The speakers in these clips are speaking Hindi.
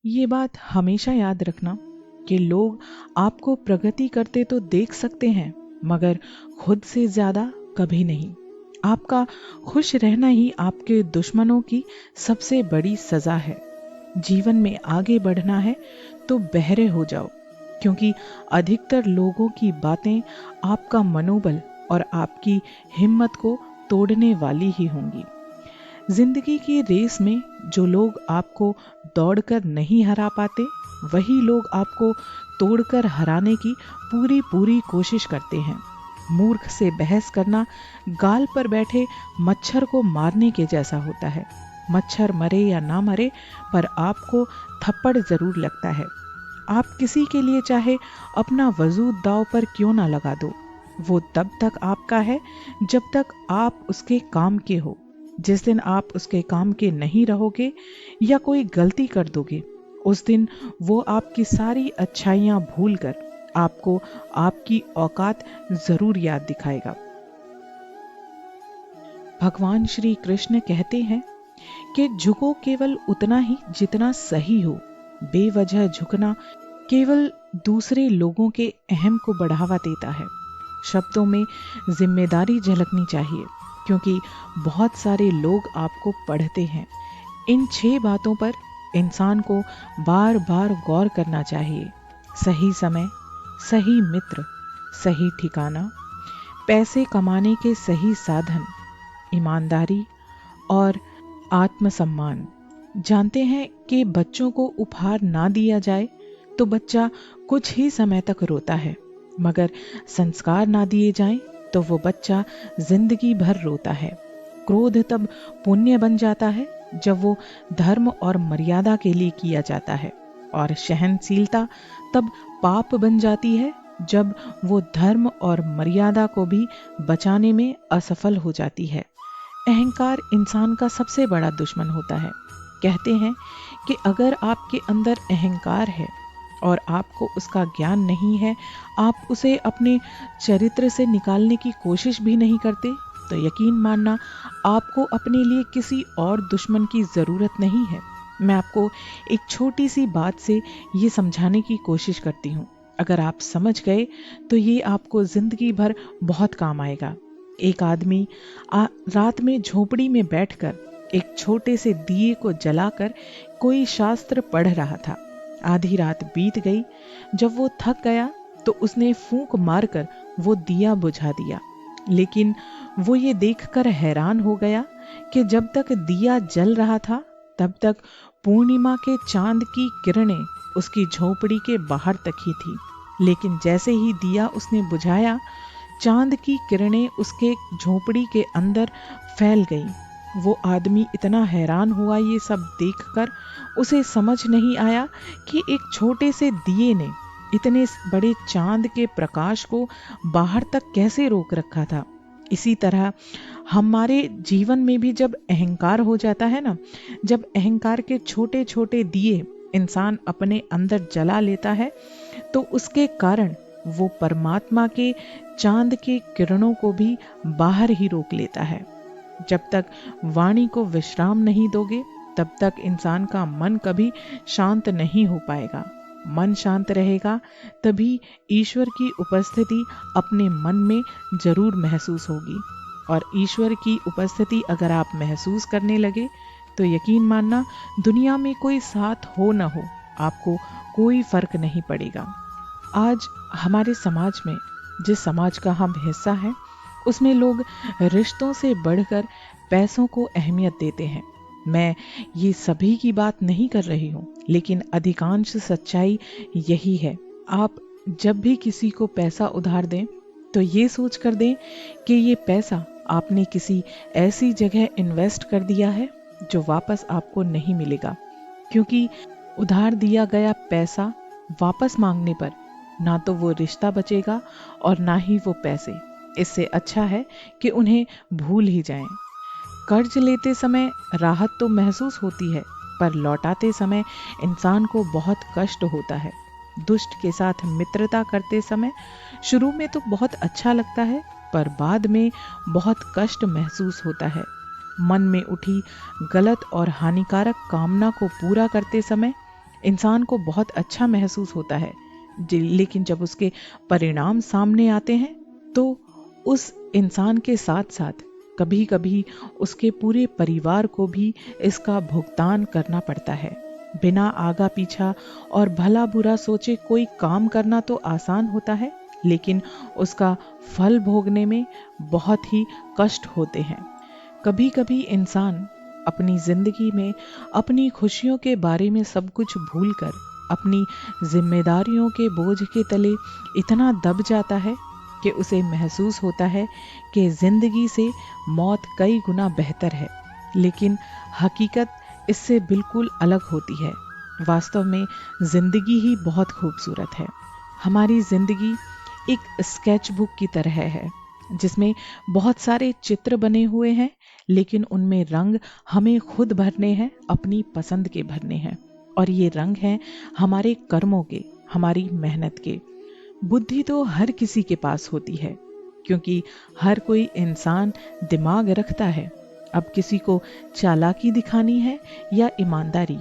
ये बात हमेशा याद रखना कि लोग आपको प्रगति करते तो देख सकते हैं, मगर खुद से ज्यादा कभी नहीं। आपका खुश रहना ही आपके दुश्मनों की सबसे बड़ी सजा है। जीवन में आगे बढ़ना है तो बहरे हो जाओ, क्योंकि अधिकतर लोगों की बातें आपका मनोबल और आपकी हिम्मत को तोड़ने वाली ही होंगी। जिंदगी की रेस में जो लोग आपको दौड़कर नहीं हरा पाते, वही लोग आपको तोड़कर हराने की पूरी पूरी कोशिश करते हैं। मूर्ख से बहस करना गाल पर बैठे मच्छर को मारने के जैसा होता है। मच्छर मरे या ना मरे, पर आपको थप्पड़ जरूर लगता है। आप किसी के लिए चाहे अपना वजूद दांव पर क्यों ना लगा दो, वो तब तक आपका है जब तक आप उसके काम के हो। जिस दिन आप उसके काम के नहीं रहोगे या कोई गलती कर दोगे, उस दिन वो आपकी सारी अच्छाइयां भूलकर आपको आपकी औकात जरूर याद दिखाएगा। भगवान श्री कृष्ण कहते हैं कि झुको केवल उतना ही जितना सही हो। बेवजह झुकना केवल दूसरे लोगों के अहम को बढ़ावा देता है। शब्दों में जिम्मेदारी झलकनी चाहिए, क्योंकि बहुत सारे लोग आपको पढ़ते हैं। इन 6 बातों पर इंसान को बार बार गौर करना चाहिए: सही समय, सही मित्र, सही ठिकाना, पैसे कमाने के सही साधन, ईमानदारी और आत्मसम्मान। जानते हैं कि बच्चों को उपहार ना दिया जाए तो बच्चा कुछ ही समय तक रोता है, मगर संस्कार ना दिए जाएं तो वो बच्चा जिंदगी भर रोता है। क्रोध तब पुण्य बन जाता है जब वो धर्म और मर्यादा के लिए किया जाता है, और सहनशीलता तब पाप बन जाती है जब वो धर्म और मर्यादा को भी बचाने में असफल हो जाती है। अहंकार इंसान का सबसे बड़ा दुश्मन होता है। कहते हैं कि अगर आपके अंदर अहंकार है और आपको उसका ज्ञान नहीं है, आप उसे अपने चरित्र से निकालने की कोशिश भी नहीं करते, तो यकीन मानना आपको अपने लिए किसी और दुश्मन की जरूरत नहीं है। मैं आपको एक छोटी सी बात से ये समझाने की कोशिश करती हूँ। अगर आप समझ गए तो ये आपको जिंदगी भर बहुत काम आएगा। एक आदमी रात में झोपड़ी में बैठकर एक छोटे से दिए को जलाकर कोई शास्त्र पढ़ रहा था। आधी रात बीत गई। जब वो थक गया तो उसने फूंक मारकर वो दिया बुझा दिया। लेकिन वो ये देखकर हैरान हो गया कि जब तक दिया जल रहा था तब तक पूर्णिमा के चांद की किरणें उसकी झोपड़ी के बाहर तक ही थी। लेकिन जैसे ही दिया उसने बुझाया, चांद की किरणें उसके झोपड़ी के अंदर फैल गई। वो आदमी इतना हैरान हुआ ये सब देखकर, उसे समझ नहीं आया कि एक छोटे से दिए ने इतने बड़े चांद के प्रकाश को बाहर तक कैसे रोक रखा था। इसी तरह हमारे जीवन में भी जब अहंकार हो जाता है ना, जब अहंकार के छोटे छोटे दिए इंसान अपने अंदर जला लेता है, तो उसके कारण वो परमात्मा के चांद के किरणों को भी बाहर ही रोक लेता है। जब तक वाणी को विश्राम नहीं दोगे, तब तक इंसान का मन कभी शांत नहीं हो पाएगा। मन शांत रहेगा तभी ईश्वर की उपस्थिति अपने मन में जरूर महसूस होगी। और ईश्वर की उपस्थिति अगर आप महसूस करने लगे तो यकीन मानना, दुनिया में कोई साथ हो न हो, आपको कोई फर्क नहीं पड़ेगा। आज हमारे समाज में, जिस समाज का हम हिस्सा हैं, उसमें लोग रिश्तों से बढ़कर पैसों को अहमियत देते हैं। मैं ये सभी की बात नहीं कर रही हूँ, लेकिन अधिकांश सच्चाई यही है। आप जब भी किसी को पैसा उधार दें तो ये सोच कर दें कि ये पैसा आपने किसी ऐसी जगह इन्वेस्ट कर दिया है जो वापस आपको नहीं मिलेगा, क्योंकि उधार दिया गया पैसा वापस मांगने पर ना तो वो रिश्ता बचेगा और ना ही वो पैसे। इससे अच्छा है कि उन्हें भूल ही जाएं। कर्ज लेते समय राहत तो महसूस होती है, पर लौटाते समय इंसान को बहुत कष्ट होता है। दुष्ट के साथ मित्रता करते समय शुरू में तो बहुत अच्छा लगता है, पर बाद में बहुत कष्ट महसूस होता है। मन में उठी गलत और हानिकारक कामना को पूरा करते समय इंसान को बहुत अच्छा महसूस होता है, लेकिन जब उसके परिणाम सामने आते हैं तो उस इंसान के साथ साथ कभी कभी उसके पूरे परिवार को भी इसका भुगतान करना पड़ता है। बिना आगा पीछा और भला बुरा सोचे कोई काम करना तो आसान होता है, लेकिन उसका फल भोगने में बहुत ही कष्ट होते हैं। कभी कभी इंसान अपनी जिंदगी में अपनी खुशियों के बारे में सब कुछ भूलकर अपनी जिम्मेदारियों के बोझ के तले इतना दब जाता है कि उसे महसूस होता है कि जिंदगी से मौत कई गुना बेहतर है। लेकिन हकीकत इससे बिल्कुल अलग होती है। वास्तव में जिंदगी ही बहुत खूबसूरत है। हमारी जिंदगी एक स्केच बुक की तरह है जिसमें बहुत सारे चित्र बने हुए हैं, लेकिन उनमें रंग हमें खुद भरने हैं, अपनी पसंद के भरने हैं। और ये रंग हैं हमारे कर्मों के, हमारी मेहनत के। बुद्धि तो हर किसी के पास होती है, क्योंकि हर कोई इंसान दिमाग रखता है। अब किसी को चालाकी दिखानी है या ईमानदारी,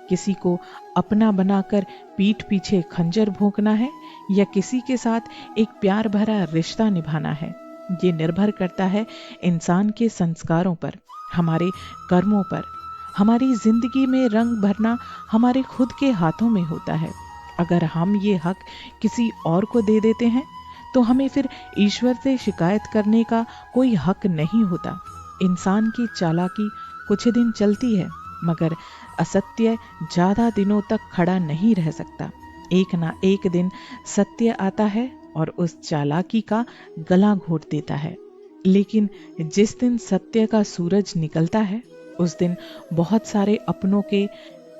किसी को अपना बनाकर पीठ पीछे खंजर भोंकना है या किसी के साथ एक प्यार भरा रिश्ता निभाना है, ये निर्भर करता है इंसान के संस्कारों पर, हमारे कर्मों पर। हमारी जिंदगी में रंग भरना हमारे खुद के हाथों में होता है। अगर हम ये हक किसी और को दे देते हैं तो हमें फिर ईश्वर से शिकायत करने का कोई हक नहीं होता। इंसान की चालाकी कुछ दिन चलती है, मगर असत्य ज्यादा दिनों तक खड़ा नहीं रह सकता। एक ना एक दिन सत्य आता है और उस चालाकी का गला घोट देता है। लेकिन जिस दिन सत्य का सूरज निकलता है, उस दिन बहुत सारे अपनों के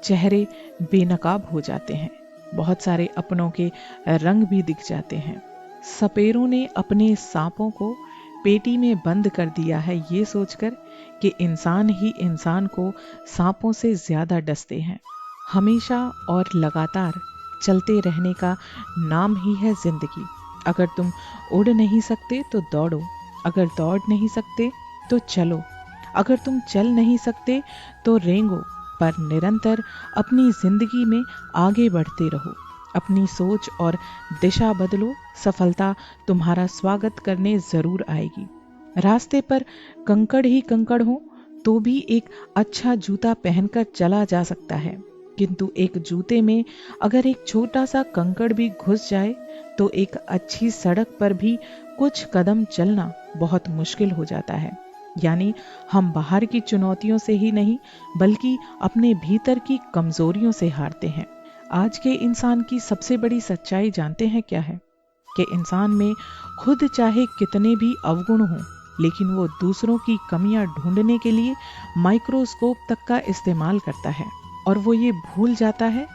चेहरे बेनकाब हो जाते हैं, बहुत सारे अपनों के रंग भी दिख जाते हैं। सपेरों ने अपने सांपों को पेटी में बंद कर दिया है, ये सोचकर कि इंसान ही इंसान को सांपों से ज्यादा डसते हैं। हमेशा और लगातार चलते रहने का नाम ही है जिंदगी। अगर तुम उड़ नहीं सकते तो दौड़ो, अगर दौड़ नहीं सकते तो चलो, अगर तुम चल नहीं सकते तो रेंगो, पर निरंतर अपनी जिंदगी में आगे बढ़ते रहो। अपनी सोच और दिशा बदलो, सफलता तुम्हारा स्वागत करने जरूर आएगी। रास्ते पर कंकड़ ही कंकड़ हो तो भी एक अच्छा जूता पहनकर चला जा सकता है, किंतु एक जूते में अगर एक छोटा सा कंकड़ भी घुस जाए तो एक अच्छी सड़क पर भी कुछ कदम चलना बहुत मुश्किल हो जाता है। यानी हम बाहर की चुनौतियों से ही नहीं, बल्कि अपने भीतर की कमजोरियों से हारते हैं। आज के इंसान की सबसे बड़ी सच्चाई जानते हैं क्या है? कि इंसान में खुद चाहे कितने भी अवगुण हों, लेकिन वो दूसरों की कमियां ढूंढने के लिए माइक्रोस्कोप तक का इस्तेमाल करता है, और वो ये भूल जाता है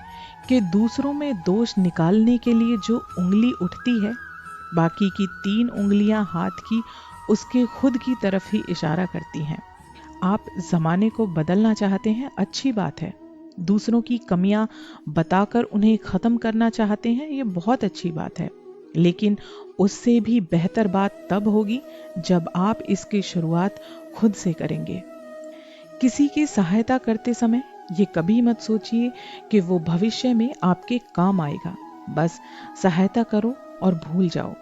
कि दूसरों में दोष निकालने के लिए जो उंगली उठती है, बाकी की 3 उंगलियां हाथ की उसके खुद की तरफ ही इशारा करती हैं। आप जमाने को बदलना चाहते हैं, अच्छी बात है। दूसरों की कमियां बताकर उन्हें खत्म करना चाहते हैं, ये बहुत अच्छी बात है। लेकिन उससे भी बेहतर बात तब होगी जब आप इसकी शुरुआत खुद से करेंगे। किसी की सहायता करते समय ये कभी मत सोचिए कि वो भविष्य में आपके काम आएगा। बस सहायता करो और भूल जाओ,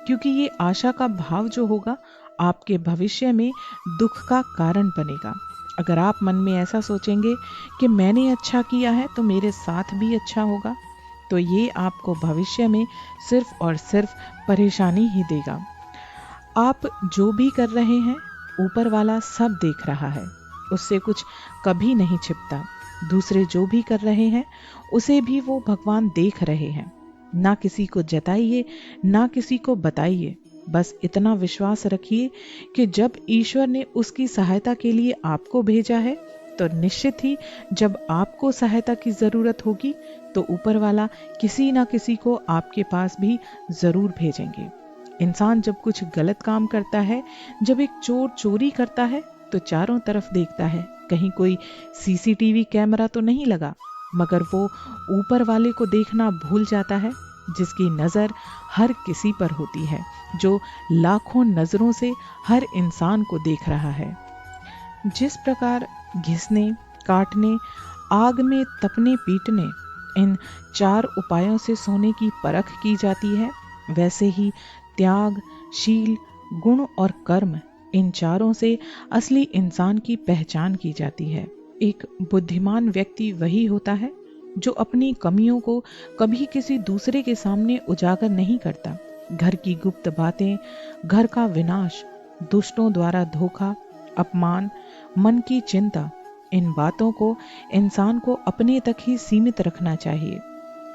क्योंकि ये आशा का भाव जो होगा आपके भविष्य में दुख का कारण बनेगा। अगर आप मन में ऐसा सोचेंगे कि मैंने अच्छा किया है तो मेरे साथ भी अच्छा होगा, तो ये आपको भविष्य में सिर्फ और सिर्फ परेशानी ही देगा। आप जो भी कर रहे हैं, ऊपर वाला सब देख रहा है, उससे कुछ कभी नहीं छिपता। दूसरे जो भी कर रहे हैं, उसे भी वो भगवान देख रहे हैं। ना किसी को जताइए, ना किसी को बताइए, बस इतना विश्वास रखिए कि जब ईश्वर ने उसकी सहायता के लिए आपको भेजा है, तो निश्चित ही जब आपको सहायता की जरूरत होगी तो ऊपर वाला किसी ना किसी को आपके पास भी जरूर भेजेंगे। इंसान जब कुछ गलत काम करता है, जब एक चोर चोरी करता है, तो चारों तरफ देखता है कहीं कोई सीसीटीवी कैमरा तो नहीं लगा, मगर वो ऊपर वाले को देखना भूल जाता है, जिसकी नजर हर किसी पर होती है, जो लाखों नजरों से हर इंसान को देख रहा है। जिस प्रकार घिसने, काटने, आग में तपने पीटने इन 4 उपायों से सोने की परख की जाती है, वैसे ही त्याग, शील, गुण और कर्म, इन चारों से असली इंसान की पहचान की जाती है। एक बुद्धिमान व्यक्ति वही होता है जो अपनी कमियों को कभी किसी दूसरे के सामने उजागर नहीं करता। घर की गुप्त बातें, घर का विनाश, दुष्टों द्वारा धोखा, अपमान, मन की चिंता, इन बातों को इंसान को अपने तक ही सीमित रखना चाहिए।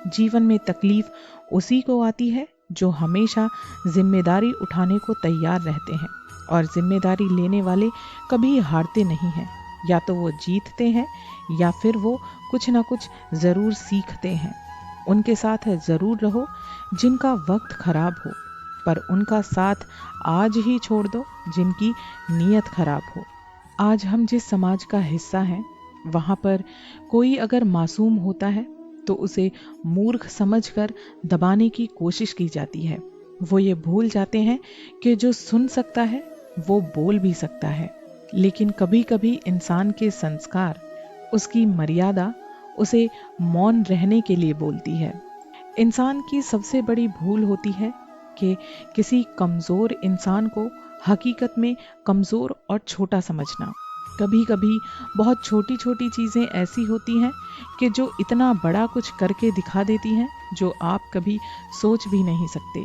जीवन में तकलीफ उसी को आती है जो हमेशा जिम्मेदारी उठाने को तैयार रहते हैं, और जिम्मेदारी लेने वाले कभी हारते नहीं हैं। या तो वो जीतते हैं या फिर वो कुछ ना कुछ जरूर सीखते हैं। उनके साथ जरूर रहो जिनका वक्त खराब हो, पर उनका साथ आज ही छोड़ दो जिनकी नीयत खराब हो। आज हम जिस समाज का हिस्सा हैं, वहां पर कोई अगर मासूम होता है तो उसे मूर्ख समझकर दबाने की कोशिश की जाती है। वो ये भूल जाते हैं कि जो सुन सकता है वो बोल भी सकता है। लेकिन कभी कभी इंसान के संस्कार, उसकी मर्यादा उसे मौन रहने के लिए बोलती है। इंसान की सबसे बड़ी भूल होती है कि किसी कमजोर इंसान को हकीकत में कमजोर और छोटा समझना। कभी कभी बहुत छोटी छोटी चीजें ऐसी होती हैं कि जो इतना बड़ा कुछ करके दिखा देती हैं जो आप कभी सोच भी नहीं सकते।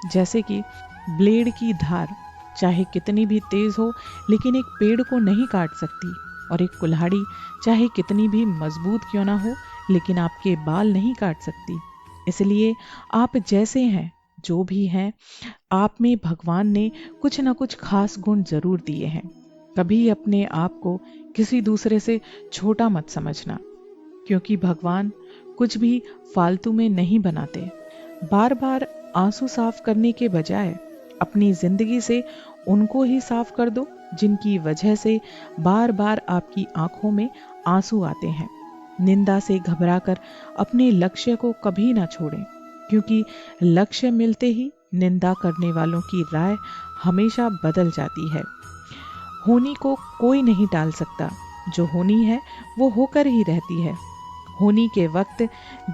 जैसे कि ब्लेड की धार चाहे कितनी भी तेज हो लेकिन एक पेड़ को नहीं काट सकती, और एक कुल्हाड़ी चाहे कितनी भी मजबूत क्यों ना हो लेकिन आपके बाल नहीं काट सकती। इसलिए आप जैसे हैं, जो भी हैं, आप में भगवान ने कुछ ना कुछ खास गुण जरूर दिए हैं। कभी अपने आप को किसी दूसरे से छोटा मत समझना, क्योंकि भगवान कुछ भी फालतू में नहीं बनाते। बार बार आंसू साफ करने के बजाय अपनी जिंदगी से उनको ही साफ कर दो जिनकी वजह से बार बार आपकी आंखों में आंसू आते हैं। निंदा से घबराकर अपने लक्ष्य को कभी ना छोड़ें, क्योंकि लक्ष्य मिलते ही निंदा करने वालों की राय हमेशा बदल जाती है। होनी को कोई नहीं टाल सकता, जो होनी है वो होकर ही रहती है। होनी के वक्त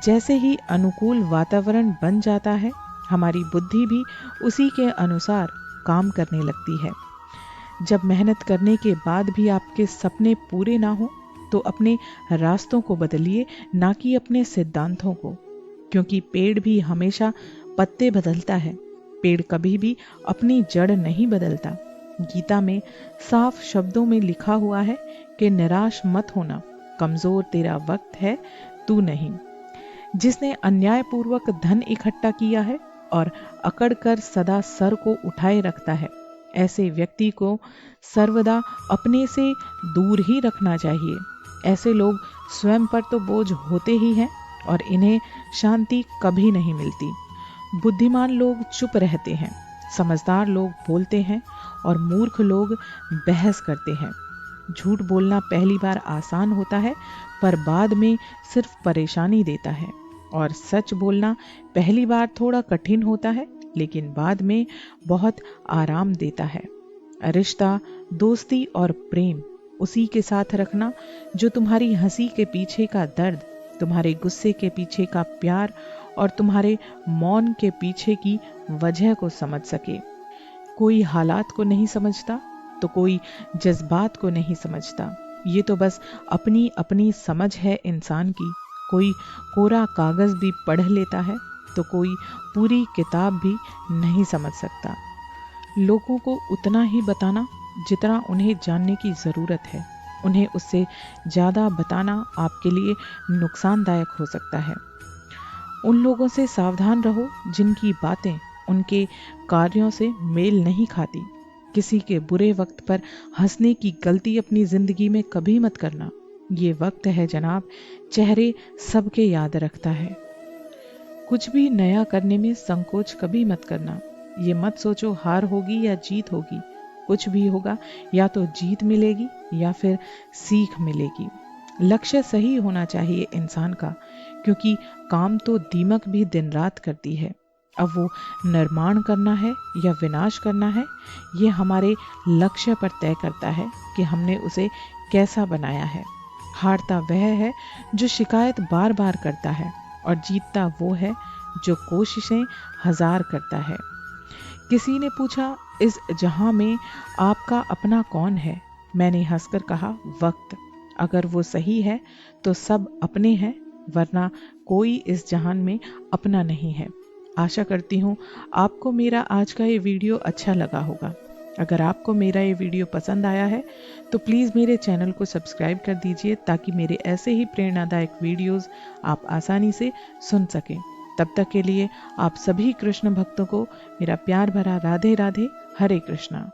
जैसे ही अनुकूल वातावरण बन जाता है, हमारी बुद्धि भी उसी के अनुसार काम करने लगती है। जब मेहनत करने के बाद भी आपके सपने पूरे ना हो तो अपने रास्तों को बदलिए, ना कि अपने सिद्धांतों को, क्योंकि पेड़ भी हमेशा पत्ते बदलता है, पेड़ कभी भी अपनी जड़ नहीं बदलता। गीता में साफ शब्दों में लिखा हुआ है कि निराश मत होना, कमजोर तेरा वक्त है, तू नहीं। जिसने अन्यायपूर्वक धन इकट्ठा किया है और अकड़ कर सदा सर को उठाए रखता है, ऐसे व्यक्ति को सर्वदा अपने से दूर ही रखना चाहिए। ऐसे लोग स्वयं पर तो बोझ होते ही हैं और इन्हें शांति कभी नहीं मिलती। बुद्धिमान लोग चुप रहते हैं, समझदार लोग बोलते हैं और मूर्ख लोग बहस करते हैं। झूठ बोलना पहली बार आसान होता है, पर बाद में सिर्फ परेशानी देता है, और सच बोलना पहली बार थोड़ा कठिन होता है लेकिन बाद में बहुत आराम देता है। रिश्ता, दोस्ती और प्रेम उसी के साथ रखना जो तुम्हारी हंसी के पीछे का दर्द, तुम्हारे गुस्से के पीछे का प्यार और तुम्हारे मौन के पीछे की वजह को समझ सके। कोई हालात को नहीं समझता तो कोई जज्बात को नहीं समझता। ये तो बस अपनी अपनी समझ है इंसान की। कोई कोरा कागज भी पढ़ लेता है तो कोई पूरी किताब भी नहीं समझ सकता। लोगों को उतना ही बताना जितना उन्हें जानने की जरूरत है। उन्हें उससे ज्यादा बताना आपके लिए नुकसानदायक हो सकता है। उन लोगों से सावधान रहो जिनकी बातें उनके कार्यों से मेल नहीं खाती। किसी के बुरे वक्त पर हंसने की गलती अपनी जिंदगी में कभी मत करना। ये वक्त है जनाब, चेहरे सबके याद रखता है। कुछ भी नया करने में संकोच कभी मत करना। ये मत सोचो हार होगी या जीत होगी। कुछ भी होगा, या तो जीत मिलेगी या फिर सीख मिलेगी। लक्ष्य सही होना चाहिए इंसान का, क्योंकि काम तो दीमक भी दिन रात करती है। अब वो निर्माण करना है या विनाश करना है, ये हमारे लक्ष्य पर तय करता है कि हमने उसे कैसा बनाया है। हारता वह है जो शिकायत बार बार करता है, और जीतता वो है जो कोशिशें 1000 करता है। किसी ने पूछा, इस जहां में आपका अपना कौन है? मैंने हंसकर कहा, वक्त। अगर वो सही है तो सब अपने हैं, वरना कोई इस जहान में अपना नहीं है। आशा करती हूँ आपको मेरा आज का ये वीडियो अच्छा लगा होगा। अगर आपको मेरा ये वीडियो पसंद आया है तो प्लीज़ मेरे चैनल को सब्सक्राइब कर दीजिए, ताकि मेरे ऐसे ही प्रेरणादायक वीडियोस आप आसानी से सुन सकें। तब तक के लिए आप सभी कृष्ण भक्तों को मेरा प्यार भरा राधे राधे, हरे कृष्णा।